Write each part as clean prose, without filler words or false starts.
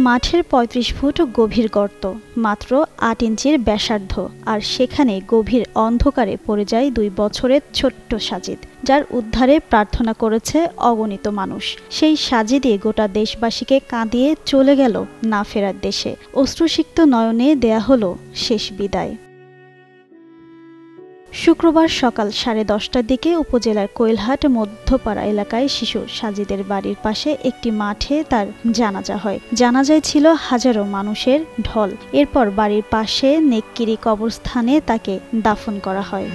মাঠের ৩৫ ফুট গভীর গর্ত, মাত্র ৮ ইঞ্চির ব্যাসার্ধ, আর সেখানে গভীর অন্ধকারে পড়ে যায় ২ বছরের ছোট্ট সাজিদ, যার উদ্ধারে প্রার্থনা করেছে অগণিত মানুষ। সেই সাজিদই গোটা দেশবাসীকে কাঁদিয়ে চলে গেল না ফেরার দেশে। অশ্রুসিক্ত নয়নে দেয়া হলো শেষ বিদায়। শুক্রবার সকাল 10:30টার দিকে উপজেলার কোয়েলহাট মধ্যপাড়া এলাকায় শিশু সাজিদের বাড়ির পাশে একটি মাঠে তার জানাজা হয়। জানাজায় ছিল হাজারো মানুষের ঢল। এরপর বাড়ির পাশে নেককিরি কবরস্থানে তাকে দাফন করা হয়।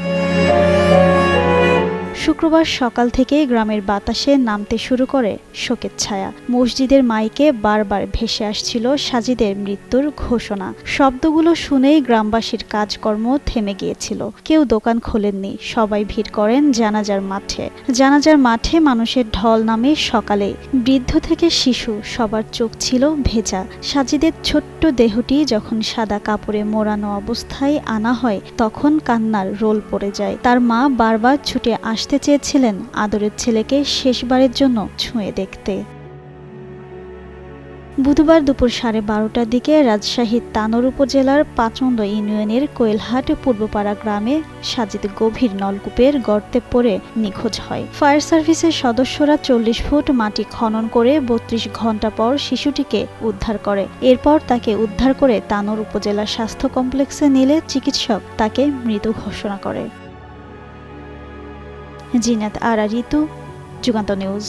শুক্রবার সকাল থেকে গ্রামের বাতাসে নামতে শুরু করে শোকের ছায়া। মসজিদের মাইকে বারবার ভেসে আসছিল সাজিদের মৃত্যুর ঘোষণা। শব্দগুলো শুনেই গ্রামবাসীর কাজকর্ম থেমে গিয়েছিল। কেউ দোকান খোলেননি, সবাই ভিড় করেন জানাজার মাঠে। জানাজার মাঠে মানুষের ঢল নামে সকালেই। বৃদ্ধ থেকে শিশু, সবার চোখ ছিল ভেজা। সাজিদের ছোট্ট দেহটি যখন সাদা কাপড়ে মোড়ানো অবস্থায় আনা হয়, তখন কান্নার রোল পড়ে যায়। তার মা বারবার ছুটে আসতে চেয়েছিলেন আদরের ছেলেকে শেষবারের জন্য ছুঁয়ে দেখতে। বুধবার দুপুর 12:30টার দিকে রাজশাহীর তানোর উপজেলার পাচন্দ ইউনিয়নের কোয়েলহাট পূর্বপাড়া গ্রামে সাজিদ গভীর নলকূপের গর্তে পড়ে নিখোঁজ হয়। ফায়ার সার্ভিসের সদস্যরা 40 ফুট মাটি খনন করে 32 ঘণ্টা পর শিশুটিকে উদ্ধার করে। এরপর তাকে উদ্ধার করে তানোর উপজেলা স্বাস্থ্য কমপ্লেক্সে নিলে চিকিৎসক তাকে মৃত ঘোষণা করে। জিনাত আরা ঋতু, যুগান্তর নিউজ।